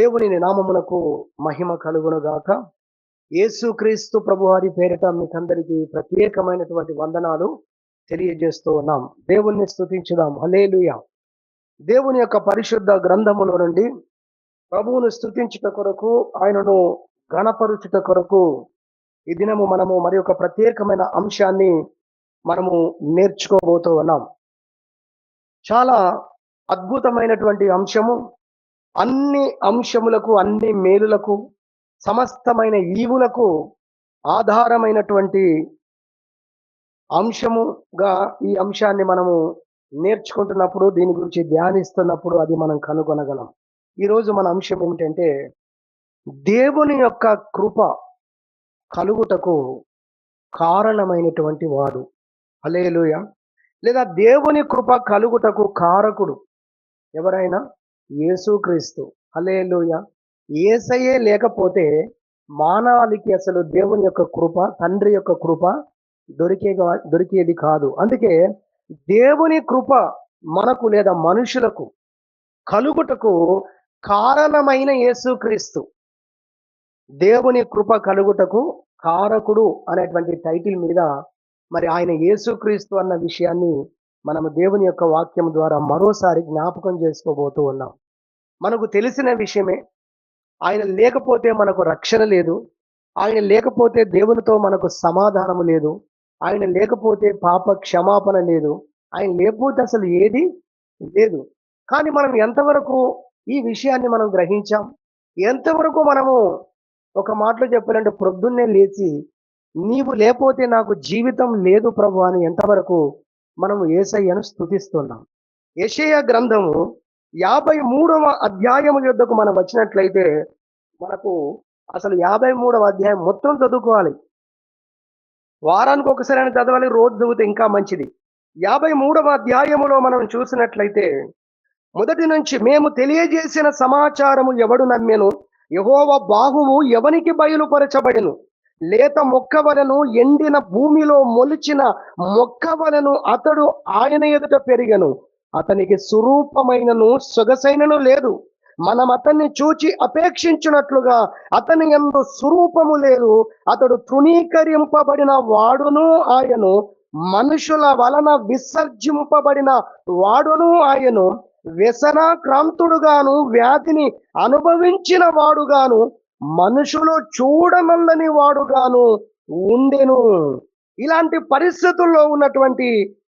దేవుని నామమునకు మహిమ కలుగునుగాక. యేసుక్రీస్తు ప్రభువారి పేరిట మీకందరికీ ప్రత్యేకమైనటువంటి వందనాలు తెలియజేస్తూ ఉన్నాం. దేవుణ్ణి స్తుతించుదాం. హల్లెలూయా. దేవుని యొక్క పరిశుద్ధ గ్రంథములో నుండి ప్రభువును స్తుతించుట కొరకు, ఆయనను ఘనపరుచుట కొరకు ఈ దినము మనము మరి ఒక ప్రత్యేకమైన అంశాన్ని మనము నేర్చుకోబోతూ ఉన్నాం. చాలా అద్భుతమైనటువంటి అంశము. అన్ని అంశములకు, అన్ని మేలులకు, సమస్తమైన ఈవులకు ఆధారమైనటువంటి అంశముగా ఈ అంశాన్ని మనము నేర్చుకుంటున్నప్పుడు, దీని గురించి ధ్యానిస్తున్నప్పుడు అది మనం కనుగొనగలం. ఈరోజు మన అంశం ఏమిటంటే, దేవుని యొక్క కృప కలుగుటకు కారణమైనటువంటి వాడు. హల్లెలూయా. లేదా దేవుని కృప కలుగుటకు కారకుడు ఎవరైనా? యేసుక్రీస్తు. హల్లెలూయా. యేసయ్యే లేకపోతే మానవాళికి అసలు దేవుని యొక్క కృప, తండ్రి యొక్క కృప దొరికేది కాదు. అందుకే దేవుని కృప మనకు లేదా మనుషులకు కలుగుటకు కారణమైన యేసుక్రీస్తు. దేవుని కృప కలుగుటకు కారకుడు అనేటువంటి టైటిల్ మీద మరి ఆయన యేసుక్రీస్తు అన్న విషయాన్ని మనము దేవుని యొక్క వాక్యం ద్వారా మరోసారి జ్ఞాపకం చేసుకోబోతూ ఉన్నాం. మనకు తెలిసిన విషయమే, ఆయన లేకపోతే మనకు రక్షణ లేదు, ఆయన లేకపోతే దేవునితో మనకు సమాధానము లేదు, ఆయన లేకపోతే పాప క్షమాపణ లేదు, ఆయన లేకపోతే అసలు ఏది లేదు. కానీ మనం ఎంతవరకు ఈ విషయాన్ని మనం గ్రహించాం? ఎంతవరకు మనము ఒక మాటలో చెప్పాలంటే ప్రొద్దున్నే లేచి నీవు లేకపోతే నాకు జీవితం లేదు ప్రభు అని ఎంతవరకు మనము యేసయ్యను స్తుతిస్తున్నాం. యెషయా గ్రంథము 53వ అధ్యాయము యొద్దకు మనం వచ్చినట్లయితే మనకు అసలు 53వ అధ్యాయం మొత్తం చదువుకోవాలి. వారానికి ఒకసారి చదవాలి, రోజు చదివితే ఇంకా మంచిది. 53వ అధ్యాయములో మనం చూసినట్లయితే మొదటి నుంచి, మేము తెలియజేసిన సమాచారము ఎవడు నమ్మెను? యెహోవా బాహువు ఎవనికి బయలుపరచబడెను? లేత మొక్కవలను, ఎండిన భూమిలో మొలిచిన మొక్కవలను అతడు ఆయన ఎదుట పెరిగెను. అతనికి స్వరూపమైనను సొగసైనను లేదు. మనం అతన్ని చూచి అపేక్షించున్నట్లుగా అతని యందు స్వరూపము లేదు. అతడు తృణీకరింపబడిన వాడును ఆయను, మనుషుల వలన విసర్జింపబడిన వాడును ఆయను, వ్యసనాక్రాంతుడుగాను వ్యాధిని అనుభవించిన వాడుగాను మనుషులు చూడమల్లని వాడుగాను ఉండెను. ఇలాంటి పరిస్థితుల్లో ఉన్నటువంటి,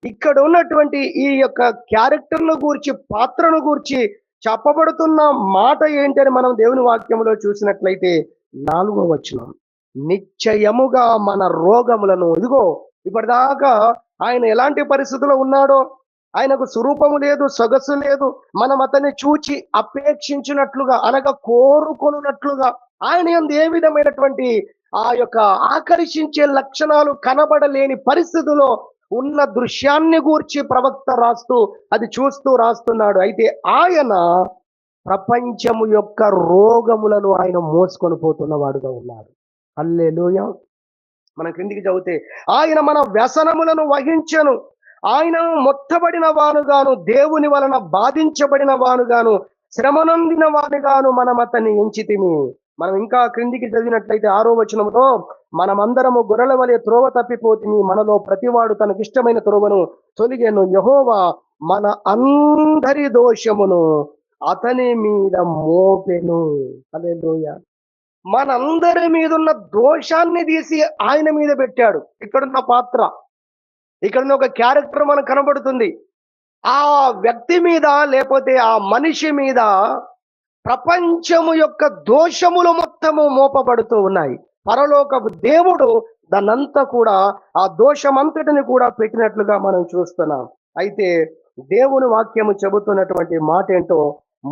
ఇక్కడ ఉన్నటువంటి ఈ యొక్క క్యారెక్టర్ను గూర్చి, పాత్రను గూర్చి చెప్పబడుతున్న మాట ఏంటని మనం దేవుని వాక్యంలో చూసినట్లయితే 4వ వచనం, నిశ్చయముగా మన రోగములను, ఇదిగో ఇప్పటిదాకా ఆయన ఎలాంటి పరిస్థితుల్లో ఉన్నాడో, ఆయనకు స్వరూపము లేదు, సొగసు లేదు, మనం అతన్ని చూచి అపేక్షించినట్లుగా అనగా కోరుకొనున్నట్లుగా ఆయన యందు ఏ విధమైనటువంటి ఆ యొక్క ఆకర్షించే లక్షణాలు కనబడలేని పరిస్థితిలో ఉన్న దృశ్యాన్ని గూర్చి ప్రవక్త రాస్తూ, అది చూస్తూ రాస్తున్నాడు. అయితే ఆయన ప్రపంచము యొక్క రోగములను ఆయన మోసుకొని పోతున్నవాడుగా ఉన్నాడు. హల్లెలూయా. మనం క్రిందికి చదివితే, ఆయన మన వ్యసనములను వహించెను, ఆయన మొత్తబడిన వానుగాను, దేవుని వలన బాధించబడిన వానుగాను, శ్రమనొందిన వానుగాను మనం అతన్ని ఎంచితిమి. మనం ఇంకా క్రిందికి చదివినట్లయితే 6వ వచనంలో, మనమందరము గొర్రెల వలె త్రోవ తప్పిపోతిమి, మనలో ప్రతివాడు తనకిష్టమైన త్రోవను తొలిగెను. యెహోవా మన అందరి దోషమును అతని మీద మోపెను. హల్లెలూయా. మనందరి మీద ఉన్న దోషాన్ని తీసి ఆయన మీద పెట్టాడు. ఇక్కడున్న పాత్ర, ఇక్కడున్న ఒక క్యారెక్టర్ మనకు కనబడుతుంది. ఆ వ్యక్తి మీద, లేకపోతే ఆ మనిషి మీద ప్రపంచము యొక్క దోషములు మొత్తము మోపబడుతూ ఉన్నాయి. పరలోకపు దేవుడు దాన్నంతా కూడా, ఆ దోషమంతటిని కూడా పెట్టినట్లుగా మనం చూస్తున్నాం. అయితే దేవుని వాక్యము చెబుతున్నటువంటి మాట ఏంటో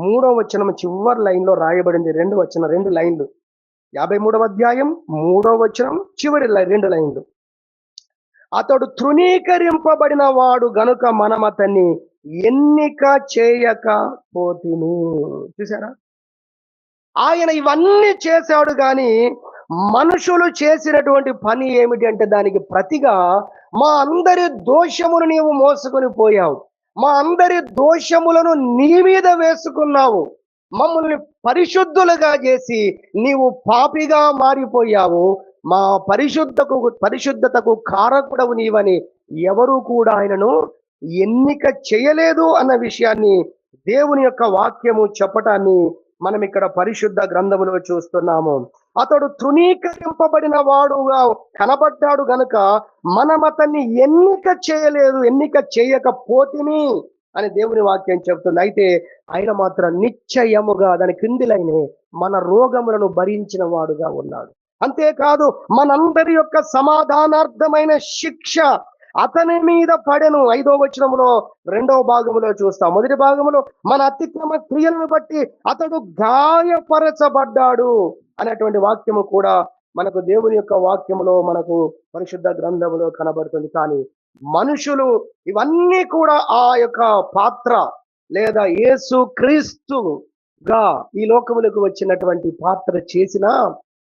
3వ వచనం చివరి లైన్లో రాయబడింది. 2 లైన్లు, 53వ అధ్యాయం 3వ వచనం చివరి 2 లైన్లు. అతడు తృణీకరింపబడిన వాడు గనుక మనం అతన్ని ఎన్నిక చేయకపోతిని. చూసారా? ఆయన ఇవన్నీ చేశాడు, కానీ మనుషులు చేసినటువంటి పని ఏమిటి అంటే, దానికి ప్రతిగా మా అందరి దోషమును నీవు మోసుకొని పోయావు, మా అందరి దోషములను నీ మీద వేసుకున్నావు, మమ్మల్ని పరిశుద్ధులుగా చేసి నీవు పాపిగా మారిపోయావు. మా పరిశుద్ధతకు కారకుడవు నీవని ఎవరు కూడా ఆయనను ఎన్నిక చేయలేదు అన్న విషయాన్ని దేవుని యొక్క వాక్యము చెప్పటాన్ని మనం ఇక్కడ పరిశుద్ధ గ్రంథములో చూస్తున్నాము. అతడు తృణీకరింపబడిన వాడుగా కనబడ్డాడు గనుక మనం అతన్ని ఎన్నిక చేయకపోతిమి అని దేవుని వాక్యం చెప్తుంది. అయితే ఆయన మాత్రం నిశ్చయముగా దాని క్రిందిలైన మన రోగములను భరించిన వాడుగా ఉన్నాడు. అంతేకాదు మనందరి యొక్క సమాధానార్థమైన శిక్ష అతని మీద పడెను. 5వ వచనములో 2వ భాగములో చూస్తాం. మొదటి భాగములో మన అతిక్రమ క్రియలను బట్టి అతడు గాయపరచబడ్డాడు అనేటువంటి వాక్యము కూడా మనకు దేవుని యొక్క వాక్యములో మనకు పరిశుద్ధ గ్రంథములో కనబడుతుంది. కానీ మనుషులు ఇవన్నీ కూడా ఆ యొక్క పాత్ర లేదా యేసు క్రీస్తుగా ఈ లోకములకు వచ్చినటువంటి పాత్ర చేసిన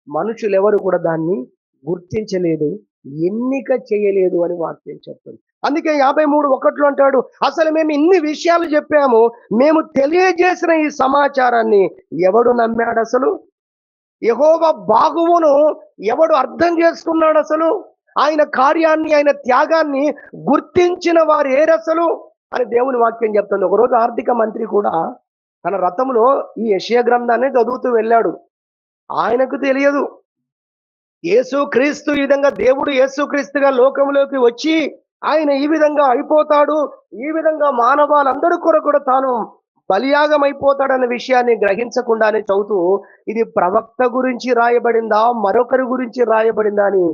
మనుషులు ఎవరు కూడా దాన్ని గుర్తించలేదు, ఎన్నిక చేయలేదు అని వాక్యం చెప్తుంది. అందుకే 53:1 అంటాడు, అసలు మేము ఇన్ని విషయాలు చెప్పాము, మేము తెలియజేసిన ఈ సమాచారాన్ని ఎవడు నమ్మాడు? అసలు యెహోవా బాగువును ఎవడు అర్థం చేసుకున్నాడు? అసలు ఆయన కార్యాన్ని, ఆయన త్యాగాన్ని గుర్తించిన వారు ఏరసలు అని దేవుని వాక్యం చెప్తుంది. ఒకరోజు ఆర్థిక మంత్రి కూడా తన రథంలో ఈ యెషయా గ్రంథాన్ని చదువుతూ వెళ్ళాడు. ఆయనకు తెలియదు యేసుక్రీస్తు ఈ విధంగా, దేవుడు యేసుక్రీస్తుగా లోకంలోకి వచ్చి ఆయన ఈ విధంగా అయిపోతాడు, ఈ విధంగా మానవాళ్ళందరి కొరకు కూడా తాను బలియాగం అయిపోతాడన్న విషయాన్ని గ్రహించకుండానే చదువుతూ ఇది ప్రవక్త గురించి రాయబడిందా, మరొకరి గురించి రాయబడిందా అని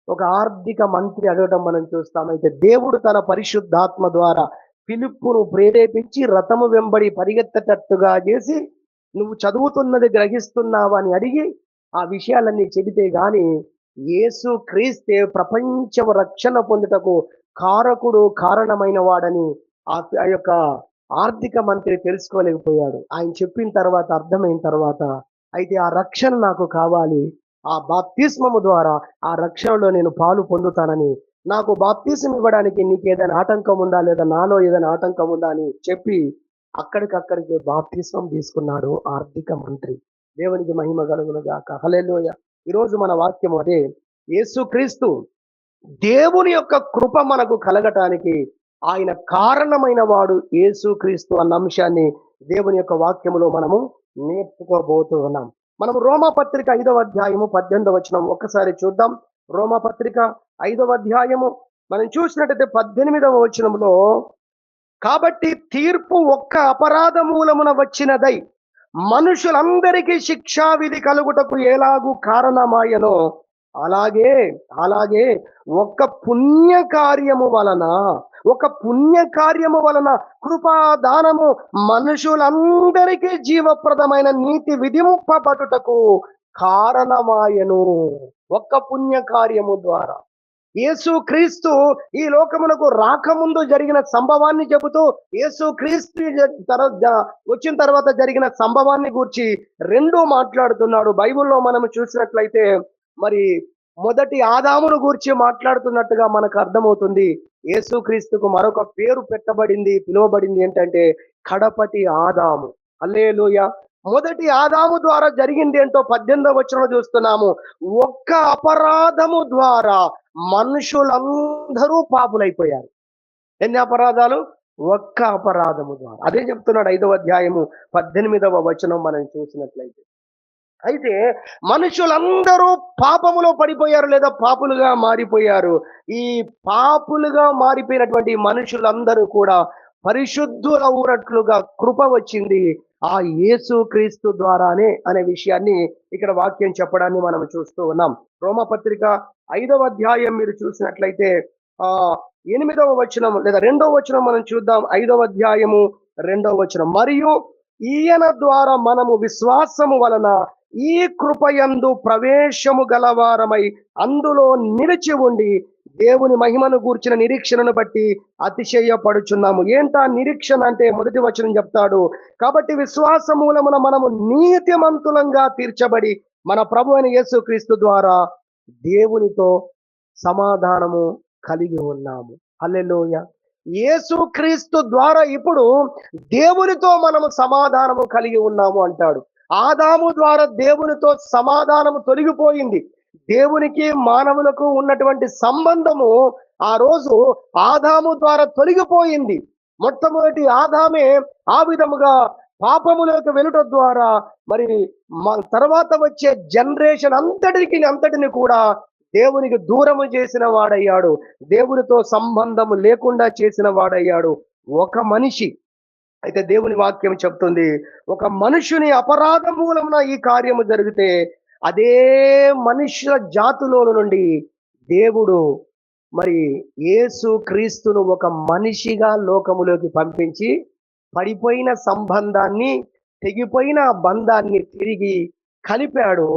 ఒక ఆర్థిక మంత్రి అడగడం మనం చూస్తాం. అయితే దేవుడు తన పరిశుద్ధాత్మ ద్వారా ఫిలిప్పును ప్రేరేపించి రథము వెంబడి పరిగెత్తటట్టుగా చేసి, నువ్వు చదువుతున్నది గ్రహిస్తున్నావా అని అడిగి ఆ విషయాలన్నీ చెబితే గాని యేసు క్రీస్తే ప్రపంచము రక్షణ పొందుటకు కారణమైన వాడని ఆ యొక్క ఆర్థిక మంత్రి తెలుసుకోలేకపోయాడు. ఆయన చెప్పిన తర్వాత, అర్థమైన తర్వాత, అయితే ఆ రక్షణ నాకు కావాలి, ఆ బాప్తిస్మము ద్వారా ఆ రక్షణలో నేను పాలు పొందుతానని, నాకు బాప్తిస్మం ఇవ్వడానికి నీకు ఏదైనా ఆటంకం ఉందా, లేదా నాలో ఏదైనా ఆటంకం ఉందా అని చెప్పి అక్కడికక్కడికి బాప్తిస్మం తీసుకున్నాడు ఆర్థిక మంత్రి. దేవునికి మహిమ కలుగును గాక. హల్లెలూయా. ఈరోజు మన వాక్యం అదే, యేసుక్రీస్తు దేవుని యొక్క కృప మనకు కలగటానికి ఆయన కారణమైన వాడు యేసుక్రీస్తు అన్న అంశాన్ని దేవుని యొక్క వాక్యములో మనము నేర్చుకోబోతూ ఉన్నాం. మనము రోమాపత్రిక 5వ అధ్యాయము 18వ వచనం ఒక్కసారి చూద్దాం. రోమాపత్రిక 5వ అధ్యాయము మనం చూసినట్టయితే 18వ వచనంలో, కాబట్టి తీర్పు ఒక్క అపరాధ మూలమున వచ్చినదై మనుషులందరికీ శిక్షా విధి కలుగుటకు ఎలాగూ కారణమాయనో అలాగే ఒక పుణ్య కార్యము వలన కృపాదానము మనుషులందరికీ జీవప్రదమైన నీతి విధింపబడుటకు కారణమాయను. ఒక్క పుణ్య కార్యము ద్వారా యేసుక్రీస్తు ఈ లోకమునకు రాకముందు జరిగిన సంభవాన్ని చెబుతూ, యేసుక్రీస్తు వచ్చిన తర్వాత జరిగిన సంభవాన్ని గూర్చి రెండు మాట్లాడుతున్నాడు. బైబిల్లో మనం చూసినట్లయితే మరి మొదటి ఆదామును గూర్చి మాట్లాడుతున్నట్టుగా మనకు అర్థమవుతుంది. యేసుక్రీస్తుకు మరొక పేరు పిలువబడింది ఏంటంటే కడపటి ఆదాము. హల్లెలూయా. మొదటి ఆదాము ద్వారా జరిగింది ఏంటో 18వ వచనంలో చూస్తున్నాము. ఒక్క అపరాధము ద్వారా మనుషులందరూ పాపులైపోయారు. ఎన్ని అపరాధాలు? ఒక్క అపరాధము ద్వారా. అదే చెప్తున్నాడు 5వ అధ్యాయము 18వ వచనం మనం చూసినట్లయితే. అయితే మనుషులందరూ పాపములో పడిపోయారు, లేదా పాపులుగా మారిపోయారు. ఈ పాపులుగా మారిపోయినటువంటి మనుషులందరూ కూడా పరిశుద్ధులవునట్లుగా కృప వచ్చింది ఆ యేసుక్రీస్తు ద్వారానే అనే విషయాన్ని ఇక్కడ వాక్యం చెప్పడాన్ని మనం చూస్తూ ఉన్నాం. రోమపత్రిక 5వ అధ్యాయం మీరు చూసినట్లయితే 8వ వచనం లేదా 2వ వచనం మనం చూద్దాం. 5వ అధ్యాయము 2వ వచనం, మరియు ఈయన ద్వారా మనము విశ్వాసము వలన ఈ కృపయందు ప్రవేశము గలవారమై అందులో నిలిచి ఉండి దేవుని మహిమను గూర్చిన నిరీక్షణను బట్టి అతిశయపడుచున్నాము. ఏంటా నిరీక్షణ అంటే మొదటి వచనం చెప్తాడు, కాబట్టి విశ్వాస మూలమున మనము నీతిమంతులంగా తీర్చబడి మన ప్రభు అయిన యేసుక్రీస్తు ద్వారా దేవునితో సమాధానము కలిగి ఉన్నాము. హల్లెలూయా. యేసుక్రీస్తు ద్వారా ఇప్పుడు దేవునితో మనము సమాధానము కలిగి ఉన్నాము అంటాడు. ఆదాము ద్వారా దేవునితో సమాధానము తొలగిపోయింది. దేవునికి మానవులకు ఉన్నటువంటి సంబంధము ఆ రోజు ఆదాము ద్వారా తొలగిపోయింది. మొట్టమొదటి ఆదామే ఆ విధముగా పాపములోకి వెళ్ళటం ద్వారా మరి తర్వాత వచ్చే జనరేషన్ అంతటిని కూడా దేవునికి దూరము చేసిన వాడయ్యాడు. దేవునితో సంబంధము లేకుండా చేసిన వాడయ్యాడు ఒక మనిషి. అయితే దేవుని వాక్యం చెప్తుంది, ఒక మనుషుని అపరాధం మూలమున ఈ కార్యము జరిగితే అదే మనుషుల జాతులో నుండి దేవుడు మరి యేసు క్రీస్తును ఒక మనిషిగా లోకములోకి పంపించి పడిపోయిన సంబంధాన్ని, తెగిపోయిన బంధాన్ని తిరిగి కలిపాడు.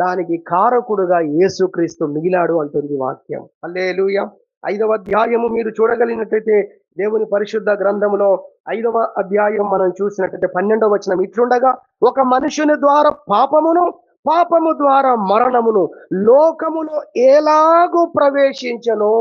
దానికి కారకుడుగా యేసుక్రీస్తు మిగిలాడు అంటుంది వాక్యం. హల్లెలూయా. 5వ అధ్యాయము మీరు చూడగలిగినట్లయితే దేవుని పరిశుద్ధ గ్రంథములో 5వ అధ్యాయం మనం చూసినట్లయితే 12వ వచనం ఇట్లుండగా, ఒక మనుషుని ద్వారా పాపమును, పాపము ద్వారా మరణమును లోకములో ఎలాగూ ప్రవేశించను.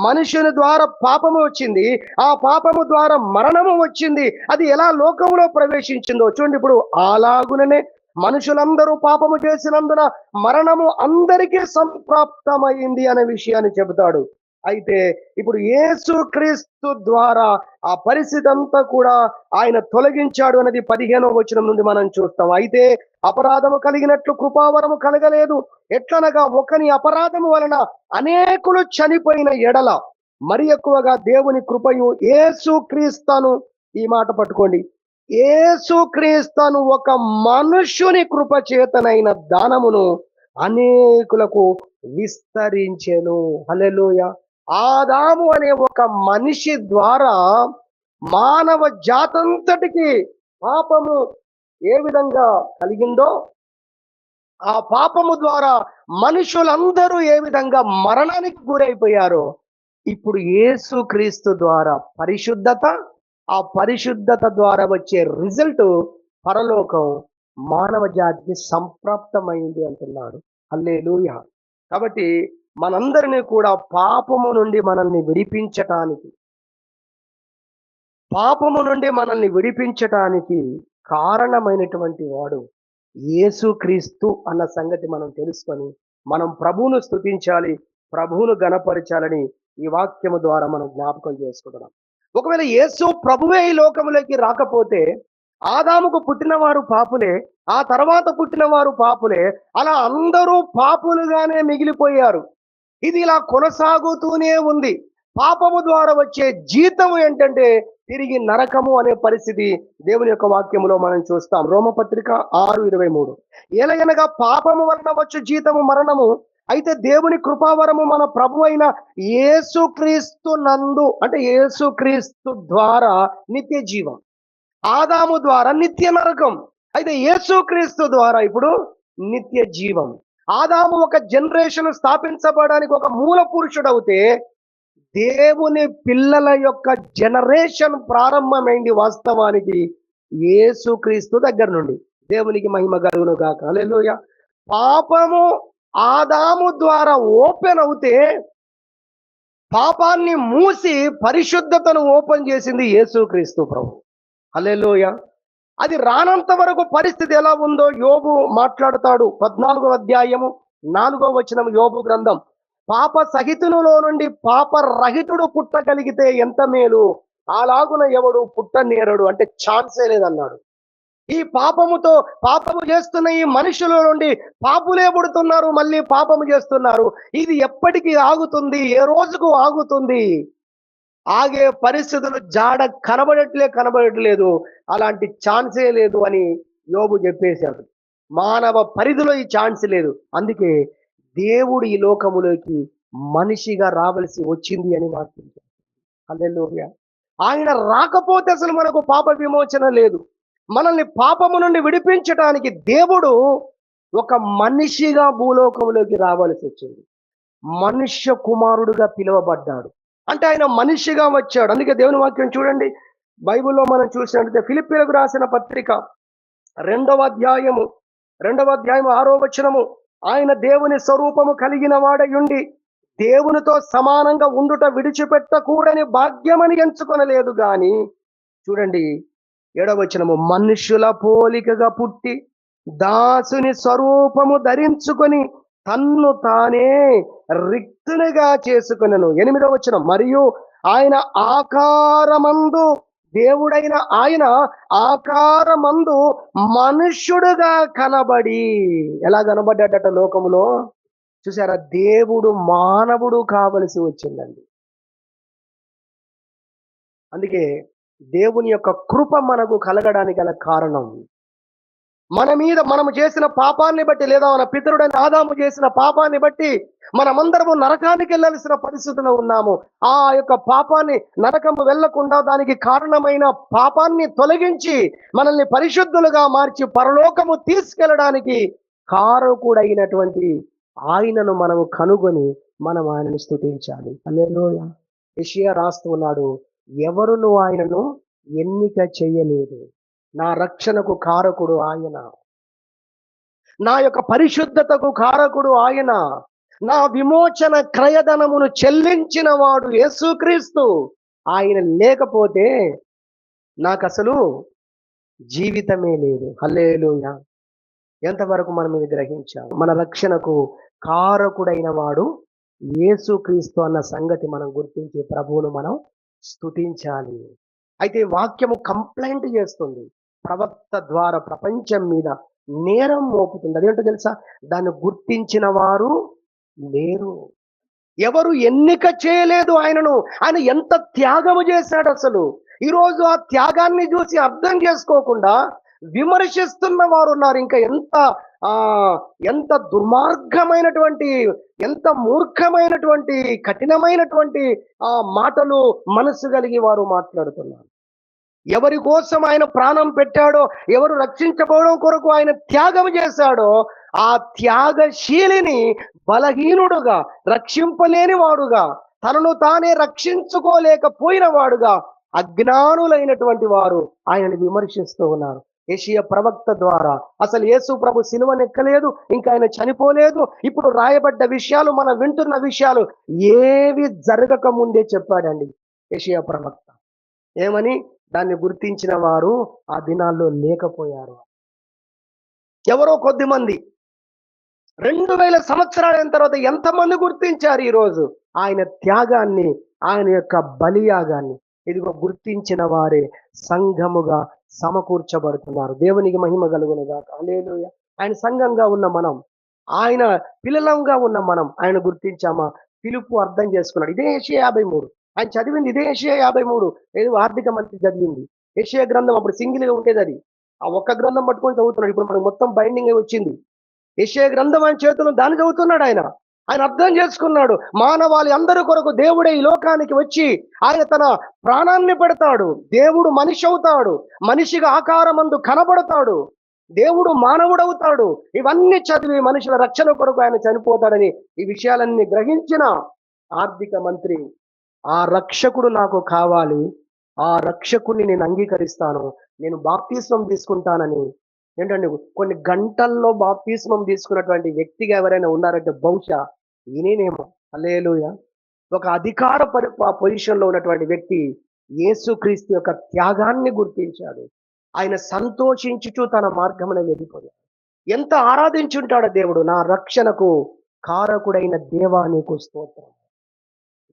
మనుషుని ద్వారా పాపము వచ్చింది, ఆ పాపము ద్వారా మరణము వచ్చింది. అది ఎలా లోకములో ప్రవేశించిందో చూడండి. ఇప్పుడు అలాగుననే మనుషులందరూ పాపము చేసినందున మరణము అందరికీ సంప్రాప్తమైంది అనే విషయాన్ని చెబుతాడు. అయితే ఇప్పుడు యేసుక్రీస్తు ద్వారా ఆ పరిస్థితి అంతా కూడా ఆయన తొలగించాడు అనేది 15వ వచనం నుండి మనం చూస్తాం. అయితే అపరాధము కలిగినట్లు కృపావరము కలగలేదు. ఎట్లనగా ఒకని అపరాధము వలన అనేకులు చనిపోయిన ఎడల మరి ఎక్కువగా దేవుని కృపయు యేసుక్రీస్తును, ఈ మాట పట్టుకోండి, యేసుక్రీస్తును ఒక మనుష్యుని కృప చేతనైన దానమును అనేకులకు విస్తరించెను. హల్లెలూయా. ఆదాము అనే ఒక మనిషి ద్వారా మానవ జాతంతటికి పాపము ఏ విధంగా కలిగిందో, ఆ పాపము ద్వారా మనుషులందరూ ఏ విధంగా మరణానికి గురైపోయారో, ఇప్పుడు యేసుక్రీస్తు ద్వారా పరిశుద్ధత, ఆ పరిశుద్ధత ద్వారా వచ్చే రిజల్ట్ పరలోకం మానవ జాతికి సంప్రాప్తమైంది అంటున్నాడు. హల్లెలూయా. కాబట్టి మనందరినీ కూడా పాపము నుండి మనల్ని విడిపించటానికి కారణమైనటువంటి వాడు యేసుక్రీస్తు అన్న సంగతి మనం తెలుసుకొని మనం ప్రభువును స్తుతించాలి, ప్రభువును గణపరచాలని ఈ వాక్యము ద్వారా మనం జ్ఞాపకం చేసుకుంటున్నాం. ఒకవేళ యేసు ప్రభువే ఈ లోకములోకి రాకపోతే ఆదాముకు పుట్టినవారు పాపులే, ఆ తర్వాత పుట్టినవారు పాపులే, అలా అందరూ పాపులుగానే మిగిలిపోయారు. ఇది ఇలా కొనసాగుతూనే ఉంది. పాపము ద్వారా వచ్చే జీతము ఏంటంటే తిరిగి నరకము అనే పరిస్థితి దేవుని యొక్క వాక్యములో మనం చూస్తాం. రోమపత్రిక 6:23. ఎలయనగా పాపము వలన వచ్చు జీతము మరణము, అయితే దేవుని కృపావరము మన ప్రభు అయిన యేసుక్రీస్తు నందు, అంటే యేసుక్రీస్తు ద్వారా నిత్య జీవం. ఆదాము ద్వారా నిత్య నరకం, అయితే యేసుక్రీస్తు ద్వారా ఇప్పుడు నిత్య జీవం. ఆదాము ఒక జనరేషన్ స్థాపించబడడానికి ఒక మూల పురుషుడవుతే దేవుని పిల్లల యొక్క జనరేషన్ ప్రారంభమైంది వాస్తవానికి యేసుక్రీస్తు దగ్గర నుండి. దేవునికి మహిమ కలుగును గాక. హల్లెలూయా. పాపము ఆదాము ద్వారా ఓపెన్ అవుతే పాపాన్ని మూసి పరిశుద్ధతను ఓపెన్ చేసింది యేసుక్రీస్తు ప్రభు. హల్లెలూయా. అది రానంత వరకు పరిస్థితి ఎలా ఉందో యోబు మాట్లాడతాడు. 14వ అధ్యాయము 4వ వచనం యోబు గ్రంథం. పాప సహితునిలో నుండి పాప రహితుడు పుట్టగలిగితే ఎంత మేలు, అలాగున ఎవడు పుట్టనేరడు, అంటే ఛాన్సే లేదన్నాడు. ఈ పాపము చేస్తున్న ఈ మనుషుల నుండి పాపులే పుడుతున్నారు, మళ్ళీ పాపము చేస్తున్నారు. ఇది ఎప్పటికీ ఆగుతుంది? ఏ రోజుకు ఆగుతుంది? ఆగే పరిస్థితులు జాడ కనబడట్లేదు. అలాంటి ఛాన్సే లేదు అని యోబు చెప్పేశాడు. మానవ పరిధిలో ఈ ఛాన్స్ లేదు. అందుకే దేవుడు ఈ లోకములోకి మనిషిగా రావలసి వచ్చింది అని వాక్యం. హల్లెలూయా. ఆయన రాకపోతే అసలు మనకు పాప విమోచన లేదు. మనల్ని పాపము నుండి విడిపించడానికి దేవుడు ఒక మనిషిగా భూలోకంలోకి రావాల్సి వచ్చింది. మనుష్య కుమారుడుగా పిలువబడ్డాడు. అంటే ఆయన మనిషిగా వచ్చాడు. అందుకే దేవుని వాక్యం చూడండి, బైబిల్లో మనం చూసినట్లయితే ఫిలిప్పీలకు రాసిన పత్రిక 2వ అధ్యాయము 6వ వచనము. ఆయన దేవుని స్వరూపము కలిగిన వాడయుండి దేవునితో సమానంగా ఉండుట విడిచిపెట్టకూడని భాగ్యమని ఎంచుకొనలేదు గాని, చూడండి 7వ వచనము, మనుష్యుల పోలికగా పుట్టి దాసుని స్వరూపము ధరించుకొని తన్ను తానే రిక్తునిగా చేసుకొనెను. 8వ వచనం, మరియు ఆయన ఆకారమందు, దేవుడైన ఆయన ఆకారమందు మనుష్యుడుగా కనబడి, ఎలా కనబడ్డాడట లోకములో? చూసారా? దేవుడు మానవుడు కావలసి వచ్చిందండి. అందుకే దేవుని యొక్క కృప మనకు కలగడానికి గల కారణం, మన మీద మనము చేసిన పాపాన్ని బట్టి, లేదా మన పితరుడైన ఆదాము చేసిన పాపాన్ని బట్టి మనమందరము నరకానికి వెళ్ళాల్సిన పరిస్థితిలో ఉన్నాము. ఆ యొక్క పాపాన్ని, నరకము వెళ్లకుండా దానికి కారణమైన పాపాన్ని తొలగించి మనల్ని పరిశుద్ధులుగా మార్చి పరలోకము తీసుకెళ్ళడానికి కారకుడైనటువంటి ఆయనను మనము కనుగొని మనం ఆయనను స్తుతించాలి. హల్లెలూయా. యెషయా రాస్తూ ఉన్నాడు, ఎవరును ఆయనను ఎన్నిక చేయలేదు, నా రక్షణకు కారకుడు ఆయన, నా యొక్క పరిశుద్ధతకు కారకుడు ఆయన, నా విమోచన క్రయధనమును చెల్లించిన వాడు యేసుక్రీస్తు. ఆయన లేకపోతే నాకు అసలు జీవితమే లేదు. హల్లెలూయా. ఎంతవరకు మనం ఇది గ్రహించాం? మన రక్షణకు కారకుడైన వాడు యేసుక్రీస్తు అన్న సంగతి మనం గుర్తించి ప్రభువును మనం స్తుతించాలి. అయితే వాక్యము కంప్లైంట్ చేస్తుంది, ప్రవక్త ద్వారా ప్రపంచం మీద నేరం మోపుతుంది. అదేంటో తెలుసా? దాన్ని గుర్తించిన వారు లేరు. ఎవరు ఎన్నిక చేయలేదు ఆయనను. ఆయన ఎంత త్యాగము చేశాడు అసలు. ఈరోజు ఆ త్యాగాన్ని చూసి అర్థం చేసుకోకుండా విమర్శిస్తున్న వారు ఉన్నారు. ఇంకా ఆ ఎంత దుర్మార్గమైనటువంటి, ఎంత మూర్ఖమైనటువంటి, కఠినమైనటువంటి మాటలు మనసు కలిగి వారు మాట్లాడుతున్నారు. ఎవరి కోసం ఆయన ప్రాణం పెట్టాడో, ఎవరు రక్షించబోవడం కొరకు ఆయన త్యాగం చేశాడో, ఆ త్యాగశీలిని బలహీనుడుగా, రక్షింపలేని వాడుగా, తనను తానే రక్షించుకోలేకపోయిన వాడుగా అజ్ఞానులైనటువంటి వారు ఆయనను విమర్శిస్తూ ఉన్నారు. యెషయా ప్రవక్త ద్వారా అసలు యేసు ప్రభు సిలువనెక్కలేదు, ఇంకా ఆయన చనిపోలేదు, ఇప్పుడు రాయబడ్డ విషయాలు, మనం వింటున్న విషయాలు ఏవి జరగక ముందే చెప్పాడండి యెషయా ప్రవక్త. ఏమని? దాన్ని గుర్తించిన వారు ఆ దినాల్లో లేకపోయారు. ఎవరో కొద్ది మంది. 2000 సంవత్సరాలైన తర్వాత ఎంతమంది గుర్తించారు ఈరోజు ఆయన త్యాగాన్ని, ఆయన యొక్క బలియాగాన్ని? ఇదిగో గుర్తించిన వారే సంఘముగా సమకూర్చబడుతున్నారు. దేవునికి మహిమ కలుగునుగాక. హల్లెలూయా. ఆయన సంఘంగా ఉన్న మనం, ఆయన పిల్లలంగా ఉన్న మనం ఆయన గుర్తించామా? పిలుపు అర్థం చేసుకున్నాడు. ఇదే యెషయా 53. ఆయన చదివింది ఇదే యెషయా 53. ఏదో ఆర్థిక మంత్రి చదివింది యెషయా గ్రంథం. అప్పుడు సింగిల్ గా ఉండేది అది. ఆ ఒక్క గ్రంథం పట్టుకొని చదువుతున్నాడు. ఇప్పుడు మనకు మొత్తం బైండింగ్ అయి వచ్చింది. యెషయా గ్రంథం ఆయన చేతుల్లో, దాన్ని చదువుతున్నాడు ఆయన. ఆయన అర్థం చేసుకున్నాడు, మానవాళి అందరి కొరకు దేవుడే ఈ లోకానికి వచ్చి ఆయన తన ప్రాణాన్ని పెడతాడు. దేవుడు మనిషి అవుతాడు, మనిషిగా ఆకారమందు కనబడతాడు, దేవుడు మానవుడవుతాడు. ఇవన్నీ చదివి మనుషుల రక్షణ కొరకు ఆయన చనిపోతాడని ఈ విషయాలన్నీ గ్రహించిన ఆర్థిక మంత్రి, ఆ రక్షకుడు నాకు కావాలి, ఆ రక్షకుడిని నేను అంగీకరిస్తాను, నేను బాప్తిస్మం తీసుకుంటానని, ఏంటండి, కొన్ని గంటల్లో బాప్తిస్మం తీసుకున్నటువంటి వ్యక్తిగా ఎవరైనా ఉన్నారంటే బహుశా ఈయనేమో. హల్లెలూయా. ఒక అధికార పొజిషన్ లో ఉన్నటువంటి వ్యక్తి యేసుక్రీస్తు యొక్క త్యాగాన్ని గుర్తించాడు. ఆయన సంతోషించుచు తన మార్గమున వెళ్ళిపోయాడు. ఎంత ఆరాధించుంటాడో దేవుడు. నా రక్షణకు కారకుడైన దేవా నీకు స్తోత్రం.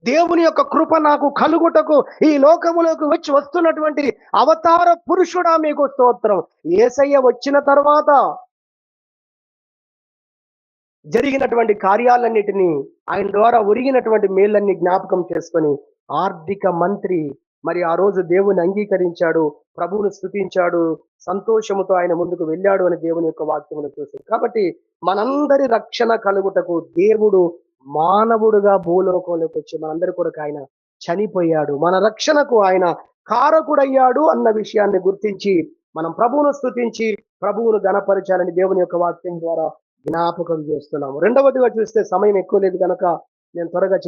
దేవుని యొక్క కృప నాకు కలుగుటకు ఈ లోకములోకి వస్తున్నటువంటి అవతార పురుషుడా మీకు స్తోత్రం. యేసయ్య వచ్చిన తర్వాత జరిగినటువంటి కార్యాలన్నిటినీ, ఆయన ద్వారా ఒరిగినటువంటి మేళ్ళన్ని జ్ఞాపకం చేసుకొని ఆర్థిక మంత్రి మరి ఆ రోజు దేవుని అంగీకరించాడు, ప్రభువును స్తుతించాడు, సంతోషముతో ఆయన ముందుకు వెళ్ళాడు అని దేవుని యొక్క వాక్యమును చూసాడు. కాబట్టి మనందరి రక్షణ కలుగుటకు దేవుడు మానవుడుగా భూలోకంలోకి వచ్చి మనందరి కొరకు ఆయన చనిపోయాడు. మన రక్షణకు ఆయన కారకుడయ్యాడు అన్న విషయాన్ని గుర్తించి మనం ప్రభువును స్తుతించి ప్రభువును ఘనపరచాలని దేవుని యొక్క వాక్యం ద్వారా జ్ఞాపకం చేస్తున్నాము. రెండవదిగా చూస్తే, సమయం ఎక్కువ లేదు కనుక నేను త్వరగా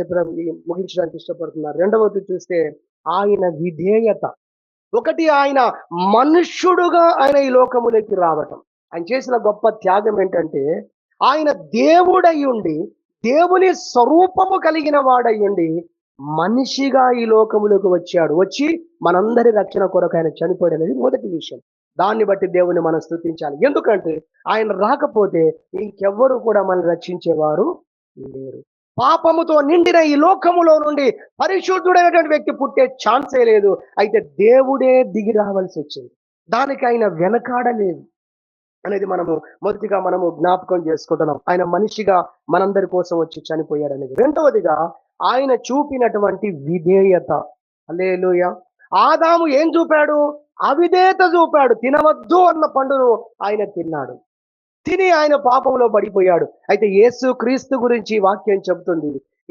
ముగించడానికి ఇష్టపడుతున్నాను. రెండవది చూస్తే ఆయన విధేయత. ఒకటి, ఆయన మనుష్యుడుగా ఆయన ఈ లోకములోకి రావటం. ఆయన చేసిన గొప్ప త్యాగం ఏంటంటే, ఆయన దేవుడయ్యుండి, దేవుని స్వరూపము కలిగిన వాడయ్యుండి మనిషిగా ఈ లోకములోకి వచ్చాడు. వచ్చి మనందరి రక్షణ కొరకు ఆయన చనిపోయాడు అనేది మొదటి విషయం. దాన్ని బట్టి దేవుని మనం స్తుతించాలి. ఎందుకంటే ఆయన రాకపోతే ఇంకెవ్వరు కూడా మనల్ని రక్షించేవారు లేరు. పాపముతో నిండిన ఈ లోకములో నుండి పరిశుద్ధుడైనటువంటి వ్యక్తి పుట్టే ఛాన్సే లేదు. అయితే దేవుడే దిగి రావాల్సి వచ్చింది. దానికి ఆయన వెనకాడలేదు అనేది మనము జ్ఞాపకం చేసుకుంటున్నాం. ఆయన మనిషిగా మనందరి కోసం వచ్చి చనిపోయాడు అనేది. రెండవదిగా ఆయన చూపినటువంటి విధేయత. హల్లెలూయా. ఆదాము ఏం చూపాడు? అవిధేయత చూపాడు. తినవద్దు అన్న పండును ఆయన తిన్నాడు. తిని ఆయన పాపంలో పడిపోయాడు. అయితే యేసు క్రీస్తు గురించి వాక్యం చెబుతుంది,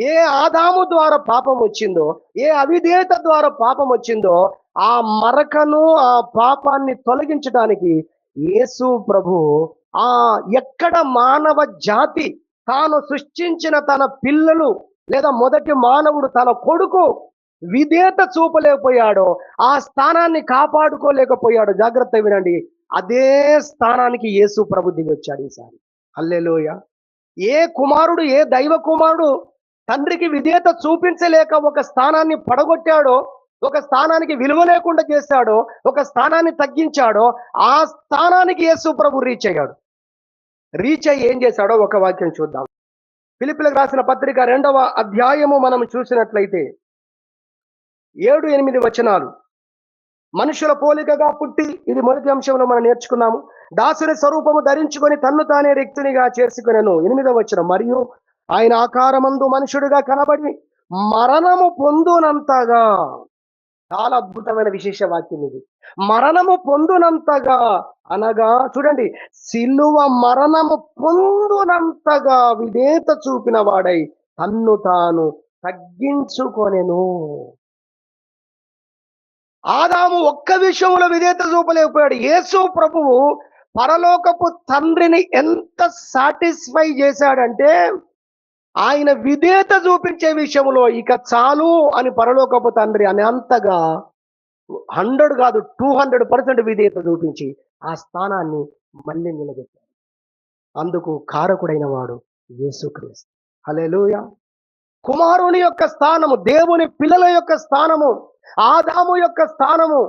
ఏ ఆదాము ద్వారా పాపం వచ్చిందో, ఏ అవిధేయత ద్వారా పాపం వచ్చిందో, ఆ మరకను ఆ పాపాన్ని తొలగించడానికి యేసు ప్రభు ఆ ఎక్కడ మానవ జాతి తాను సృష్టించిన తన పిల్లలు లేదా మొదటి మానవుడు తన కొడుకు విధేయత చూపలేకపోయాడో, ఆ స్థానాన్ని కాపాడుకోలేకపోయాడు. జాగ్రత్త వినండి. అదే స్థానానికి యేసు ప్రభు దిగి వచ్చాడు ఈసారి. హల్లెలూయా. ఏ కుమారుడు, ఏ దైవ కుమారుడు తండ్రికి విధేయత చూపించలేక ఒక స్థానాన్ని పడగొట్టాడో, ఒక స్థానానికి విలువ లేకుండా చేశాడో, ఒక స్థానాన్ని తగ్గించాడో, ఆ స్థానానికి యేసు ప్రభు రీచ్ అయ్యాడు. రీచ్ అయ్యి ఏం చేశాడో ఒక వాక్యం చూద్దాం. ఫిలిప్పీయులకు రాసిన పత్రిక 2వ అధ్యాయము మనం చూసినట్లయితే 7-8 వచనాలు. మనుషుల పోలికగా పుట్టి, ఇది మొదటి అంశంలో మనం నేర్చుకున్నాము. దాసుని స్వరూపము ధరించుకొని తన్ను తానే రిక్తునిగా చేసుకునెను. 8వ వచనం. మరియు ఆయన ఆకారమందు మనుషుడుగా కనబడి మరణము పొందునంతగా, చాలా అద్భుతమైన విశేష వాక్యం ఇది. మరణము పొందునంతగా అనగా చూడండి, సిలువ మరణము పొందునంతగా విధేయత చూపిన వాడై తన్ను తాను తగ్గించుకొనెను. ఆదాము ఒక్క విషయంలో విధేయత చూపలేకపోయాడు. యేసు ప్రభువు పరలోకపు తండ్రిని ఎంత సాటిస్ఫై చేశాడంటే, ఆయన విధేయత చూపించే విషయంలో ఇక చాలు అని పరలోకపు తండ్రి అని అంతగా 100 కాదు 200% విధేయత చూపించి ఆ స్థానాన్ని మళ్ళీ నిలబెట్టాడు. అందుకు కారకుడైన వాడు యేసుక్రీస్తు. హల్లెలూయా. కుమారుని యొక్క స్థానము, దేవుని పిల్లల యొక్క స్థానము, ఆదాము యొక్క స్థానము,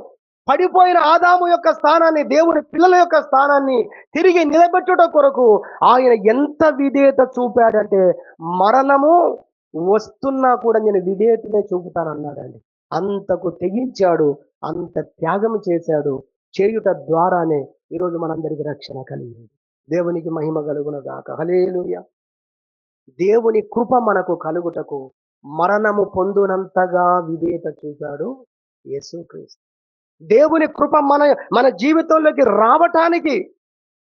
పడిపోయిన ఆదాము యొక్క స్థానాన్ని, దేవుని పిల్లల యొక్క స్థానాన్ని తిరిగి నిలబెట్టుట కొరకు ఆయన ఎంత విధేయత చూపాడంటే, మరణము వస్తున్నా కూడా నేను విధేయతనే చూపుతానన్నాడండి. అంతకు తెగించాడు, అంత త్యాగం చేశాడు. చేయుట ద్వారానే ఈరోజు మనందరికీ రక్షణ కలిగింది. దేవునికి మహిమ కలుగును గాక. హల్లెలూయా. దేవుని కృప మనకు కలుగుటకు మరణము పొందునంతగా విధేయత చూశాడు యేసుక్రీస్తు. దేవుని కృప మన జీవితంలోకి రావటానికి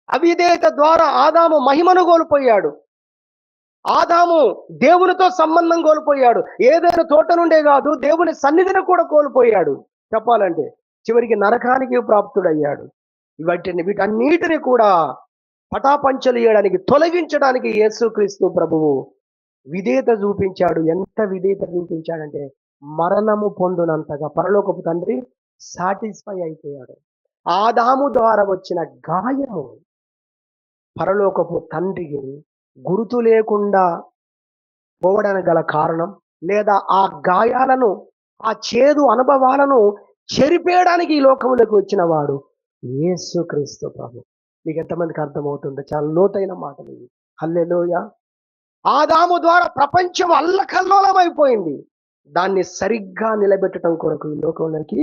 అవిధేయత ద్వారా ఆదాము మహిమను కోల్పోయాడు. ఆదాము దేవునితో సంబంధం కోల్పోయాడు. ఏదైనా తోట నుండే కాదు, దేవుని సన్నిధిని కూడా కోల్పోయాడు. చెప్పాలంటే చివరికి నరకానికి ప్రాప్తుడయ్యాడు. వీటన్నిటిని కూడా పటాపంచలు చేయడానికి, తొలగించడానికి యేసుక్రీస్తు ప్రభువు విధేయత చూపించాడు. ఎంత విధేయత చూపించాడంటే, మరణము పొందునంతగా పరలోకపు తండ్రి సాటిస్ఫై అయిపోయాడు. ఆదాము ద్వారా వచ్చిన గాయము పరలోకపు తండ్రికి గుర్తు లేకుండా పోవడానికి గల కారణం, లేదా ఆ గాయాలను, ఆ చేదు అనుభవాలను చెరిపేయడానికి ఈ లోకంలోకి వచ్చిన వాడు యేసుక్రీస్తు ప్రభు. మీకు ఎంతమందికి అర్థమవుతుందో? చాలా లోతైన మాటలు ఇవి. హల్లెలూయా. ఆదాము ద్వారా ప్రపంచం అల్లకల్లోలం అయిపోయింది. దాన్ని సరిగ్గా నిలబెట్టడం కొరకు ఈ లోకంలోకి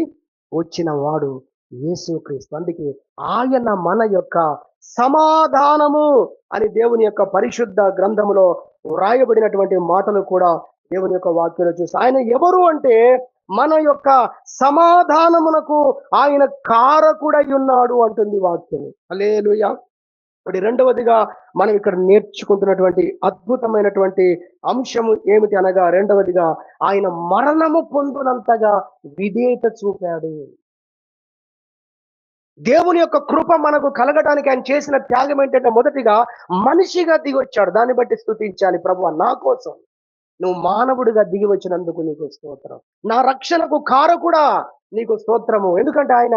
వచ్చిన వాడు యేసుక్రీస్తు. అందుకే ఆయన మన యొక్క సమాధానము అని దేవుని యొక్క పరిశుద్ధ గ్రంథములో వ్రాయబడినటువంటి మాటలు కూడా దేవుని యొక్క వాక్యంలో చూసి, ఆయన ఎవరు అంటే మన యొక్క సమాధానమునకు ఆయన కారకుడై ఉన్నాడు అంటుంది వాక్యం. హల్లెలూయా. రెండవదిగా మనం ఇక్కడ నేర్చుకుంటున్నటువంటి అద్భుతమైనటువంటి అంశము ఏమిటి అనగా, రెండవదిగా ఆయన మరణము పొందునంతగా విధేయత చూపాడు. దేవుని యొక్క కృప మనకు కలగడానికి ఆయన చేసిన త్యాగం ఏంటంటే, మొదటిగా మనిషిగా దిగి వచ్చాడు. దాన్ని బట్టి స్తుతించాలి. ప్రభువా, నా కోసం నువ్వు మానవుడిగా దిగి వచ్చినందుకు నీకు స్తోత్రం. నా రక్షణకు కారకుడా నీకు స్తోత్రము. ఎందుకంటే ఆయన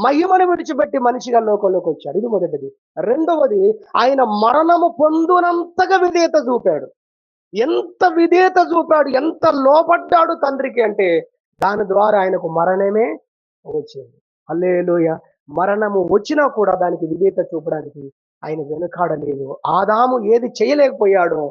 మహిమను విడిచిపెట్టి మనిషిగా లోకంలోకి వచ్చాడు. ఇది మొదటిది. రెండవది, ఆయన మరణము పొందునంతగా విధేయత చూపాడు. ఎంత విధేయత చూపాడు, ఎంత లోబడ్డాడు తండ్రికి అంటే, దాని ద్వారా ఆయనకు మరణమే వచ్చింది. హల్లెలూయా. మరణము వచ్చినా కూడా దానికి విధేయత చూపడానికి ఆయన వెనుకాడలేదు. ఆదాము ఏది చేయలేకపోయాడో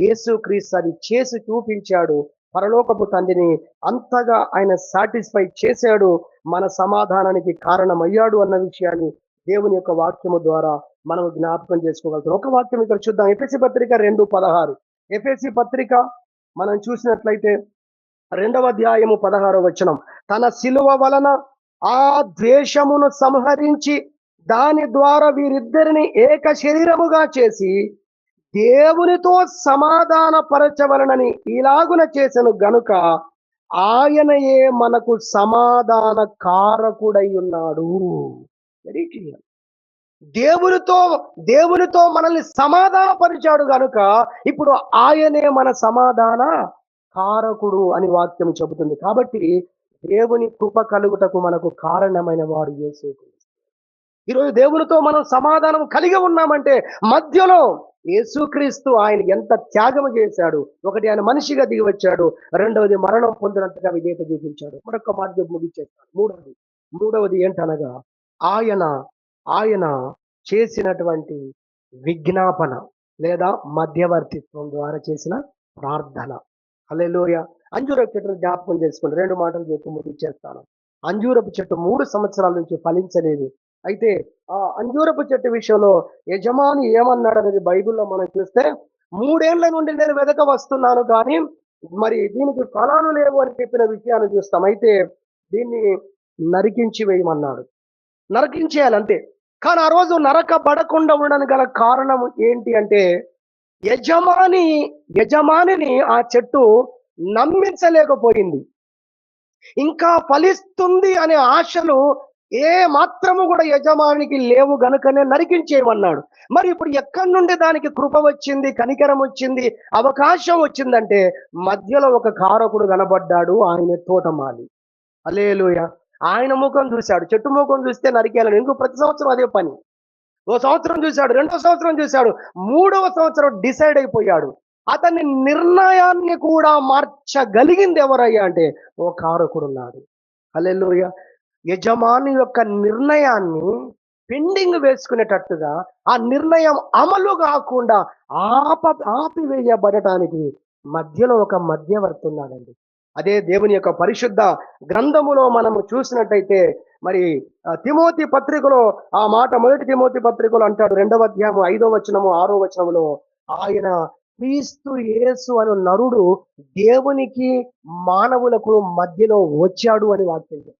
యేసుక్రీస్తు అది చేసి చూపించాడు. పరలోకపు తండ్రిని అంతగా ఆయన సాటిస్ఫై చేశాడు. మన సమాధానానికి కారణమయ్యాడు అన్న విషయాన్ని దేవుని యొక్క వాక్యము ద్వారా మనం జ్ఞాపకం చేసుకోగలుగుతాం. ఒక వాక్యం ఇక్కడ చూద్దాం. ఎఫెసీ పత్రిక 2:16. ఎఫెసీ పత్రిక మనం చూసినట్లయితే 2వ అధ్యాయము 16వ వచనం. తన శిలువ వలన ఆ ద్వేషమును సంహరించి దాని ద్వారా వీరిద్దరిని ఏక శరీరముగా చేసి దేవునితో సమాధాన పరచవలనని ఇలాగున చేసెను గనుక ఆయనయే మనకు సమాధాన కారకుడై ఉన్నాడు. Very clear. దేవునితో దేవునితో మనల్ని సమాధానపరిచాడు గనుక ఇప్పుడు ఆయనే మన సమాధాన కారకుడు అని వాక్యం చెబుతుంది. కాబట్టి దేవుని కృప కలుగుటకు మనకు కారణమైన వాడు యేసుక్రీస్తు. ఈరోజు దేవునితో మనం సమాధానం కలిగి ఉన్నామంటే మధ్యలో యేసుక్రీస్తు ఆయన ఎంత త్యాగం చేశాడు. ఒకటి, ఆయన మనిషిగా దిగి వచ్చాడు. రెండవది, మరణం పొందినట్టుగా విధేయత చూపించాడు. మరొక మాట చెప్పి ముగించేస్తాడు. మూడవది ఏంటనగా ఆయన ఆయన చేసినటువంటి విజ్ఞాపన లేదా మధ్యవర్తిత్వం ద్వారా చేసిన ప్రార్థన. హల్లెలూయా. అంజూరపు చెట్టును జ్ఞాపకం చేసుకోండి. 2 మాటలు చెప్పి ముగించేస్తాను. అంజూరపు చెట్టు 3 సంవత్సరాల నుంచి ఫలించలేదు. అయితే ఆ అంజూరపు చెట్టు విషయంలో యజమాని ఏమన్నాడు అనేది బైబిల్లో మనం చూస్తే, 3 ఏళ్ల నుండి నేను వెదక వస్తున్నాను కానీ మరి దీనికి ఫలాలు లేవు అని చెప్పిన విషయాన్ని చూస్తాం. అయితే దీన్ని నరికించి వేయమన్నాడు. నరకించేయాలి అంతే. కానీ ఆ రోజు నరకబడకుండా ఉండడానికి గల కారణం ఏంటి అంటే, యజమానిని ఆ చెట్టు నమ్మించలేకపోయింది. ఇంకా ఫలిస్తుంది అనే ఆశలు ఏ మాత్రము కూడా యజమానికి లేవు గనుకనే నరికించేయమన్నాడు. మరి ఇప్పుడు ఎక్కడి నుండి దానికి కృప వచ్చింది, కనికరం వచ్చింది, అవకాశం వచ్చిందంటే మధ్యలో ఒక కారకుడు కనబడ్డాడు. ఆయన తోటమాలి. హల్లెలూయా. ఆయన ముఖం చూశాడు. చెట్టు ముఖం చూస్తే నరికేయాలని ఎందుకు ప్రతి సంవత్సరం అదే పని. ఓ సంవత్సరం చూశాడు, 2వ సంవత్సరం చూశాడు, 3వ సంవత్సరం డిసైడ్ అయిపోయాడు. అతని నిర్ణయాన్ని కూడా మార్చగలిగింది ఎవరయ్యా అంటే ఓ కారకుడు ఉన్నాడు. హల్లెలూయా. యజమాని యొక్క నిర్ణయాన్ని పెండింగ్ వేసుకునేటట్టుగా ఆ నిర్ణయం అమలు కాకుండా ఆపివేయబడటానికి మధ్యలో ఒక మధ్యవర్తి ఉన్నాడండి. అదే దేవుని యొక్క పరిశుద్ధ గ్రంథములో మనము చూసినట్టయితే మరి తిమోతి పత్రికలో ఆ మాట 1 తిమోతి పత్రికలో అంటాడు. 2వ అధ్యాయం 5వ వచనము 6వ వచనములో ఆయన క్రీస్తు యేసు అను నరుడు దేవునికి మానవులకు మధ్యలో వచ్చాడు అని వాక్యం చెప్తాడు.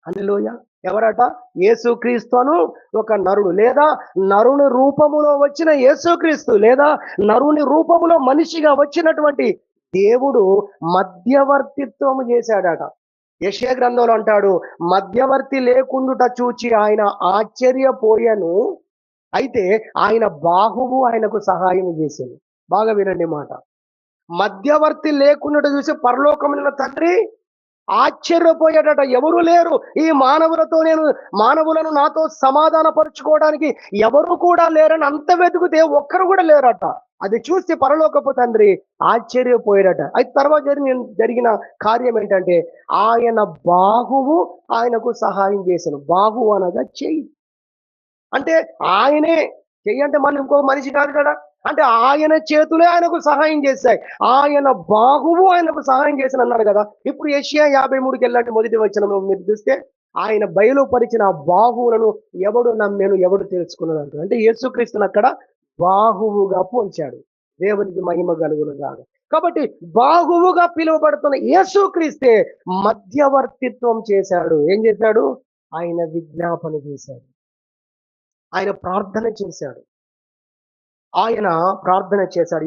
హల్లెలూయా. ఎవరట? యేసుక్రీస్తు అను ఒక నరుడు, లేదా నరుని రూపములో వచ్చిన యేసుక్రీస్తు, లేదా నరుని రూపములో మనిషిగా వచ్చినటువంటి దేవుడు మధ్యవర్తిత్వము చేశాడట. యెషయా గ్రంథంలో అంటాడు, మధ్యవర్తి లేకుండుట చూచి ఆయన ఆశ్చర్యపోయాను, అయితే ఆయన బాహువు ఆయనకు సహాయం చేసింది. బాగా వినండి మాట. మధ్యవర్తి లేకుండా చూసి పరలోకమున తండ్రి ఆశ్చర్యపోయాడట. ఎవరు లేరు ఈ మానవులను నాతో సమాధాన పరుచుకోవడానికి ఎవరు కూడా లేరని అంత వెతుకుతే ఒక్కరు కూడా లేరట. అది చూసి పరలోకపు తండ్రి ఆశ్చర్యపోయాడట. అయితే తర్వాత జరిగిన కార్యం ఏంటంటే ఆయన బాహువు ఆయనకు సహాయం చేశాను. బాహువు అనగా చెయ్యి. అంటే ఆయనే చెయ్యి అంటే మనం ఇంకో మనిషి కాదు కదా. అంటే ఆయన చేతులే ఆయనకు సహాయం చేశాయి. ఆయన బాహువు ఆయనకు సహాయం చేసిన అన్నాడు కదా. ఇప్పుడు యెషయా 53కి వెళ్ళండి. మొదటి వచనంలో మీరు చూస్తే ఆయన బయలుపరిచిన బాహువులను ఎవడు నమ్మేను, ఎవడు తెలుసుకున్నాడు అంటే యేసుక్రీస్తుని అక్కడ బాహువుగా పోల్చాడు. దేవునికి మహిమ కలుగును గాక. కాబట్టి బాహువుగా పిలువబడుతున్న యేసుక్రీస్తే మధ్యవర్తిత్వం చేశాడు. ఏం చేశాడు? ఆయన విజ్ఞాపన చేశాడు. ఆయన ప్రార్థన చేశాడు.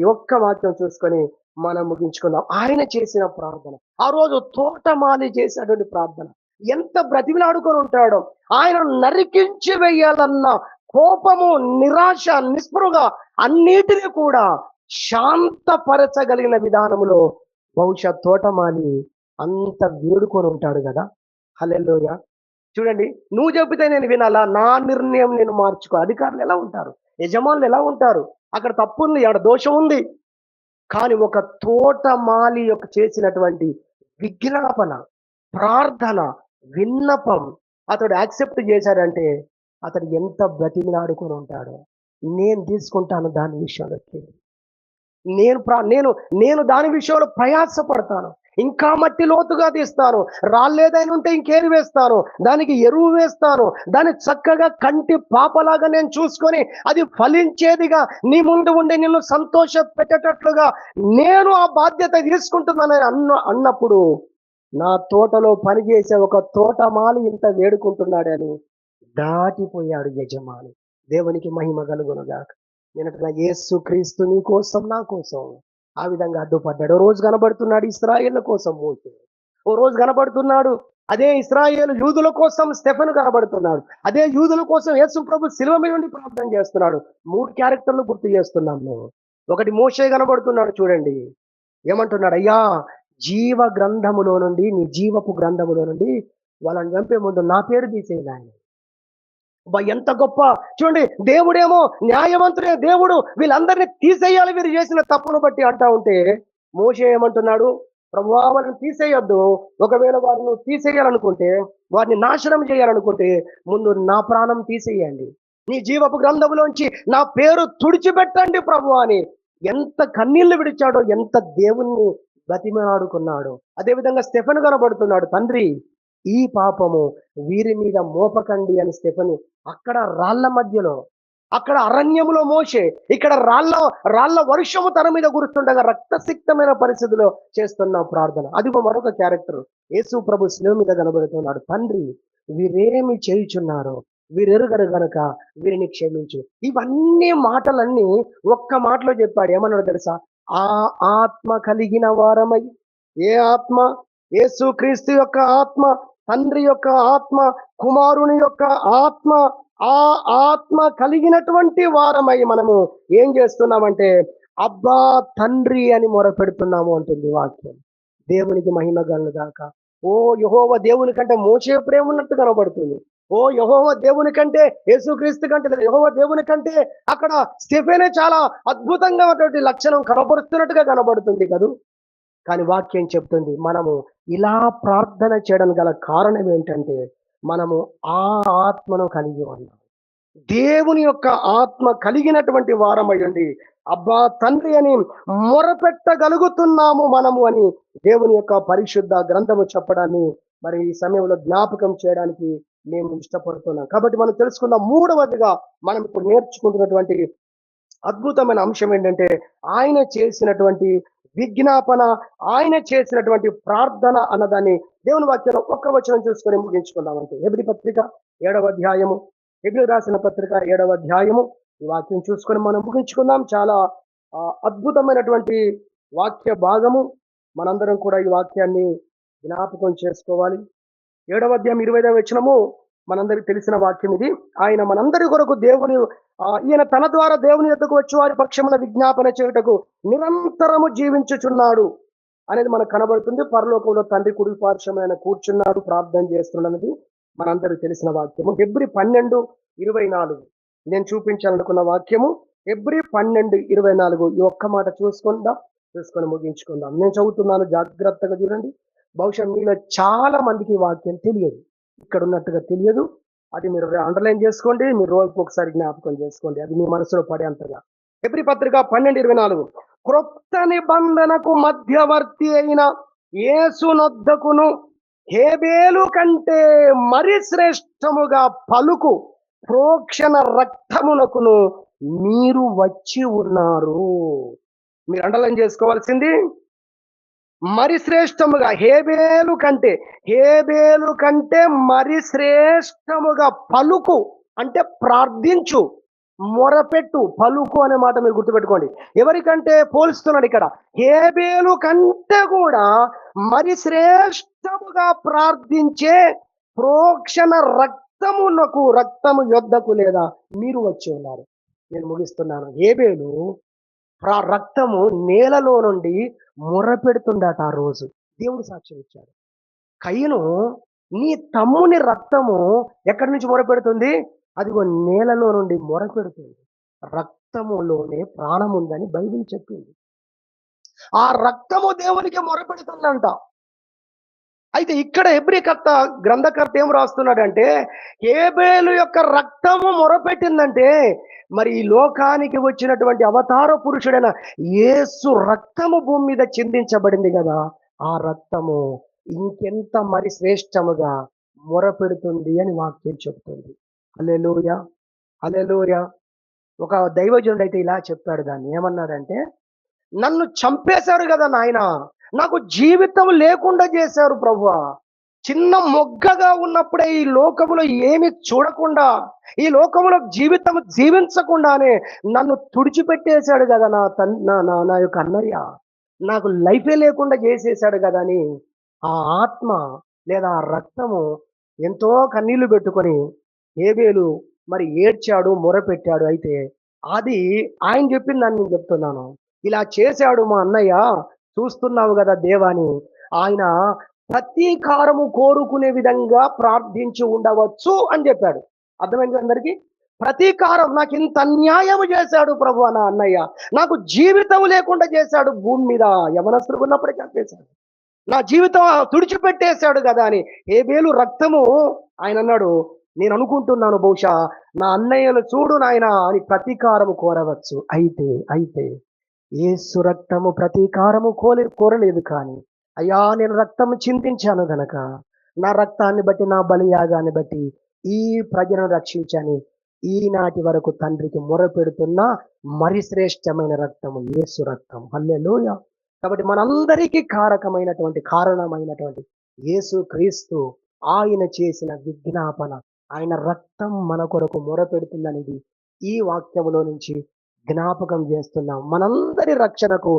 ఈ ఒక్క వాక్యం చూసుకొని మనం ముగించుకుందాం. ఆయన చేసిన ప్రార్థన, ఆ రోజు తోటమాలి చేసినటువంటి ప్రార్థన ఎంత బ్రతిమిలాడుకొని ఉంటాడో. ఆయన నరికించి వేయాలన్న కోపము, నిరాశ, నిస్పృహ అన్నిటినీ కూడా శాంతపరచగలిగిన విధానములో బహుశా తోటమాలి అంత వేడుకొని ఉంటాడు కదా. హల్లెలూయా. చూడండి, నువ్వు చెబితే నేను వినాలా, నా నిర్ణయం నేను మార్చుకో. అధికారులు ఎలా ఉంటారు, యజమానులు ఎలా ఉంటారు, అక్కడ తప్పు ఉంది, అక్కడ దోషం ఉంది. కానీ ఒక తోటమాలి యొక్క చేసినటువంటి విజ్ఞాపన, ప్రార్థన, విన్నపం అతడు యాక్సెప్ట్ చేశాడంటే అతడు ఎంత బ్రతిమిలాడుకొని ఉంటాడో. నేను తీసుకుంటాను దాని విషయంలోకి. నేను నేను దాని విషయంలో ప్రయాసపడతాను. ఇంకా మట్టి లోతుగా తీస్తాను. రాళ్ళేదైనా ఉంటే ఇంకేరి వేస్తాను. దానికి ఎరువు వేస్తాను. దాన్ని చక్కగా కంటి పాపలాగా నేను చూసుకొని అది ఫలించేదిగా నీ ముందు ఉండి నిన్ను సంతోష పెట్టేటట్లుగా నేను ఆ బాధ్యత తీసుకుంటున్నానని అన్నప్పుడు నా తోటలో పనిచేసే ఒక తోటమాలి ఇంత వేడుకుంటున్నాడని దాటిపోయాడు యజమాని. దేవునికి మహిమ కలుగునుగాక. నేనంటున్నా యేసు క్రీస్తు నీ కోసం నా కోసం ఆ విధంగా అడ్డుపడ్డాడు. ఓ రోజు కనబడుతున్నాడు ఇశ్రాయేళ్ల కోసం మోషే. ఓ రోజు కనబడుతున్నాడు అదే ఇశ్రాయేలు యూదుల కోసం స్టెఫెను కనబడుతున్నాడు. అదే యూదుల కోసం యేసు ప్రభు శిలువ మీద ఉండి ప్రార్థన చేస్తున్నాడు. 3 క్యారెక్టర్లు గుర్తు చేస్తున్నాం మేము. ఒకటి మోషే కనబడుతున్నాడు చూడండి. ఏమంటున్నాడు? అయ్యా, జీవ గ్రంథములో నుండి నీ జీవపు గ్రంథములో నుండి వాళ్ళని చంపే ముందు నా పేరు తీసేయాలి. ఎంత గొప్ప చూడండి. దేవుడేమో న్యాయవంతుడే దేవుడు, వీళ్ళందరినీ తీసేయాలి వీరు చేసిన తప్పును బట్టి అంటా ఉంటే మోషే ఏమంటున్నాడు? ప్రభువా, వాళ్ళని తీసేయొద్దు. ఒకవేళ వారిని తీసేయాలనుకుంటే, వారిని నాశనం చేయాలనుకుంటే ముందు నా ప్రాణం తీసేయండి, నీ జీవపు గ్రంథంలోంచి నా పేరు తుడిచిపెట్టండి ప్రభు అని ఎంత కన్నీళ్లు విడిచాడో, ఎంత దేవుణ్ణి బతిమాడుకున్నాడు. అదేవిధంగా స్టెఫెను కనబడుతున్నాడు. తండ్రి, ఈ పాపము వీరి మీద మోపకండి అని స్టెఫెను అక్కడ రాళ్ల మధ్యలో, అక్కడ అరణ్యములో మోషే, ఇక్కడ రాళ్ల వర్షము తన మీద కురుస్తుండగా రక్తసిక్తమైన పరిస్థితిలో చేస్తున్న ప్రార్థన. అదిగో మరొక క్యారెక్టర్. యేసు ప్రభు శిలువ మీద కనబడుతున్నాడు. తండ్రి, వీరేమి చేయుచున్నారో వీరెరుగరు గనుక వీరిని క్షమించు. ఇవన్నీ మాటలన్నీ ఒక్క మాటలో చెప్పాడు. ఏమన్నాడు తెలుసా? ఆ ఆత్మ కలిగిన వారమై. ఏ ఆత్మ? యేసు క్రీస్తు యొక్క ఆత్మ, తండ్రి యొక్క ఆత్మ, కుమారుని యొక్క ఆత్మ. ఆ ఆత్మ కలిగినటువంటి వారమై మనము ఏం చేస్తున్నామంటే అబ్బా తండ్రి అని మొరపెడుతున్నాము అంటుంది వాక్యం. దేవునికి మహిమ కలుగుగాక. ఓ యెహోవా దేవుని కంటే మోషే ప్రేమ ఉన్నట్టు కనబడుతుంది. ఓ యెహోవా దేవుని కంటే, యేసుక్రీస్తు కంటే, యెహోవా దేవుని కంటే అక్కడ స్టెఫెనే చాలా అద్భుతంగా లక్షణం కనబడుతున్నట్టుగా కనబడుతుంది కదూ. కానీ వాక్యం చెప్తుంది మనము ఇలా ప్రార్థన చేయడం గల కారణం ఏంటంటే మనము ఆ ఆత్మను కలిగి ఉన్నాం. దేవుని యొక్క ఆత్మ కలిగినటువంటి వారమయ్యండి అబ్బా తండ్రి అని మొరపెట్టగలుగుతున్నాము మనము అని దేవుని యొక్క పరిశుద్ధ గ్రంథము చెప్పడాన్ని మరి ఈ సమయంలో జ్ఞాపకం చేయడానికి మేము ఇష్టపడుతున్నాం. కాబట్టి మనం తెలుసుకున్న మూడవదిగా మనం ఇప్పుడు నేర్చుకుంటున్నటువంటి అద్భుతమైన అంశం ఏంటంటే ఆయన చేసినటువంటి విజ్ఞాపన, ఆయన చేసినటువంటి ప్రార్థన అన్నదాన్ని దేవుని వాక్యంలో ఒక్క వచనం చూసుకొని ముగించుకుందామంటే హెబ్రీ పత్రిక 7వ అధ్యాయము, హెబ్రీ రాసిన పత్రిక 7వ అధ్యాయము ఈ వాక్యం చూసుకొని మనం ముగించుకుందాం. చాలా అద్భుతమైనటువంటి వాక్య భాగము. మనందరం కూడా ఈ వాక్యాన్ని జ్ఞాపకం చేసుకోవాలి. 7వ అధ్యాయం 25వ వచనము మనందరికి తెలిసిన వాక్యం ఇది. ఆయన మనందరి కొరకు ఈయన తన ద్వారా దేవుని యొద్దకు వచ్చి వారి పక్షమున విజ్ఞాపన చేయుటకు నిరంతరము జీవించుచున్నాడు అనేది మనకు కనబడుతుంది. పరలోకంలో తండ్రి కుడి పార్శ్వమున ఆయన కూర్చున్నాడు, ప్రార్థన చేస్తున్నది మనందరికి తెలిసిన వాక్యము. హెబ్రీ 12:24 నేను చూపించాలనుకున్న వాక్యము. హెబ్రీ 12:24 ఈ ఒక్క మాట చూసుకొని ముగించుకుందాం. నేను చదువుతున్నాను, జాగ్రత్తగా చూడండి. బహుశా మీలో చాలా మందికి ఈ వాక్యం తెలియదు, ఇక్కడ ఉన్నట్టుగా తెలియదు. అది మీరు అండర్లైన్ చేసుకోండి, మీరు రోజుకు ఒకసారి జ్ఞాపకం చేసుకోండి, అది మీ మనసులో పడేంతగా. హెబ్రీ పత్రిక 12:24 క్రొత్త నిబంధనకు మధ్యవర్తి అయిన యేసునొద్దకును హేబేలు కంటే మరి శ్రేష్టముగా పలుకు ప్రోక్షణ రక్తమునకును మీరు వచ్చి ఉన్నారు. మీరు అండర్లైన్ చేసుకోవాల్సింది మరి శ్రేష్టముగా, హేబేలు కంటే మరి శ్రేష్టముగా పలుకు అంటే ప్రార్థించు, మొరపెట్టు. పలుకు అనే మాట మీరు గుర్తుపెట్టుకోండి. ఎవరికంటే పోల్స్తున్నాడు ఇక్కడ? హేబేలు కంటే కూడా మరి శ్రేష్టముగా ప్రార్థించే ప్రోక్షణ రక్తము యొద్దకు లేదా మీరు వచ్చి ఉన్నారు. నేను ముగిస్తున్నాను. హేబేలు రక్తము నేలలో నుండి మొరపెడుతుండట ఆ రోజు. దేవుడు సాక్ష్యం ఇచ్చాడు. కయ్యను, నీ తమ్ముని రక్తము ఎక్కడి నుంచి మొరపెడుతుంది? అదిగో నేలలో నుండి మొరపెడుతుంది. రక్తములోనే ప్రాణం ఉందని బైబిల్ చెప్పింది. ఆ రక్తము దేవునికి మొరపెడుతుందంట. అయితే ఇక్కడ గ్రంథకర్త ఏం రాస్తున్నాడంటే, హేబేలు యొక్క రక్తము మొరపెట్టిందంటే, మరి ఈ లోకానికి వచ్చినటువంటి అవతార పురుషుడైన యేసు రక్తము భూమి మీద చిందించబడింది కదా! ఆ రక్తము ఇంకెంత మరి శ్రేష్టముగా మొరపెడుతుంది అని వాక్యం చెప్తుంది. హల్లెలూయా! హల్లెలూయా! ఒక దైవజనుడైతే ఇలా చెప్పాడు దాన్ని. ఏమన్నాడంటే, నన్ను చంపేశారు గదా నాయనా! నాకు జీవితం లేకుండా చేశారు ప్రభువా. చిన్న మొగ్గగా ఉన్నప్పుడే ఈ లోకములో ఏమి చూడకుండా, ఈ లోకములో జీవితం జీవించకుండానే నన్ను తుడిచిపెట్టేశాడు గదా నా తన్ నా నా నా యొక్క అన్నయ్య. నాకు లైఫే లేకుండా చేసేశాడు గదా అని ఆ ఆత్మ లేదా ఆ రక్తము ఎంతో కన్నీళ్లు పెట్టుకొని హేబెలు మరి ఏడ్చాడు, మొరపెట్టాడు. అయితే అది ఆయన చెప్పిన దాన్ని నేను చెప్తున్నాను. ఇలా చేశాడు మా అన్నయ్య, చూస్తున్నావు గదా దేవా అని. ఆయన ప్రతీకారము కోరుకునే విధంగా ప్రార్థించి ఉండవచ్చు అని చెప్పాడు. అర్థమైందా అందరికీ? ప్రతీకారం, నాకింత అన్యాయం చేశాడు ప్రభువా నా అన్నయ్య. నాకు జీవితం లేకుండా చేశాడు భూమి మీద. యవనస్తుడుగా ఉన్నప్పుడే చంపేశాడు. నా జీవితం తుడిచిపెట్టేశాడు గదా అని హేబెలు రక్తము ఆయనన్నాడు, నేననుకుంటున్నాను బహుశా నా అన్నయ్యలు చూడు నాయనా అని ప్రతీకారము కోరవచ్చు. అయితే యేసు రక్తము ప్రతీకారము కోరలేదు కానీ, అయ్యా నేను రక్తము చిందించాను గనక, నా రక్తాన్ని బట్టి, నా బలియాగాన్ని బట్టి ఈ ప్రజలను రక్షించని ఈనాటి వరకు తండ్రికి మొరపెడుతున్న మరి శ్రేష్టమైన రక్తము యేసు రక్తం. హల్లెలూయా! కాబట్టి మనందరికీ కారణమైనటువంటి యేసు క్రీస్తు ఆయన చేసిన విజ్ఞాపన, ఆయన రక్తం మన కొరకు మొరపెడుతుందనేది ఈ వాక్యములో నుంచి జ్ఞాపకం చేస్తున్నాం. మనందరి రక్షణకు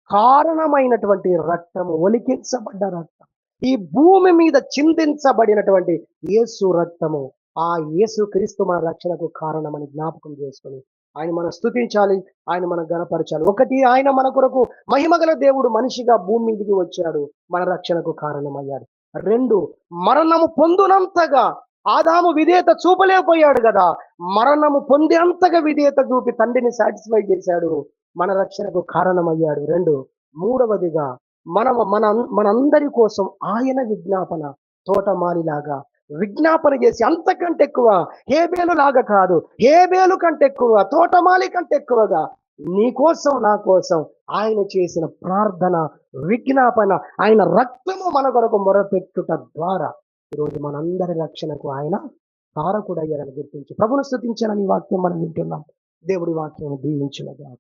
కారణమైనటువంటి రక్తము, ఒలికించబడ్డ రక్తం, ఈ భూమి మీద చిందించబడినటువంటి యేసు రక్తము, ఆ యేసు క్రీస్తు మన రక్షణకు కారణమని జ్ఞాపకం చేసుకొని ఆయన మనం స్తుతించాలి, ఆయన మనం గణపరచాలి. ఒకటి, ఆయన మన కొరకు మహిమగల దేవుడు మనిషిగా భూమి మీదికి వచ్చాడు, మన రక్షణకు కారణమయ్యాడు. రెండు, మరణము పొందునంతగా ఆదాము విధేయత చూపలేకపోయాడు కదా, మరణము పొందేంతగా విధేయత చూపి తండ్రిని సాటిస్ఫై చేశాడు, మన రక్షణకు కారణమయ్యాడు. రెండు, మూడవదిగా మనందరి కోసం ఆయన విజ్ఞాపన తోటమాలిలాగా విజ్ఞాపన చేసి, అంతకంటే ఎక్కువ, హేబేలు లాగా కాదు, హేబేలు కంటే ఎక్కువ, తోటమాలి కంటే ఎక్కువగా నీ కోసం నా కోసం ఆయన చేసిన ప్రార్థన, విజ్ఞాపన, ఆయన రక్తము మన కొరకు మొరపెట్టుట ద్వారా ఈరోజు మనందరి రక్షణకు ఆయన కారకుడయ్యారని గుర్తించి ప్రభును స్తుతించాలని వాక్యం మనం వింటున్నాం. దేవుడి వాక్యం దీవించునుగాక.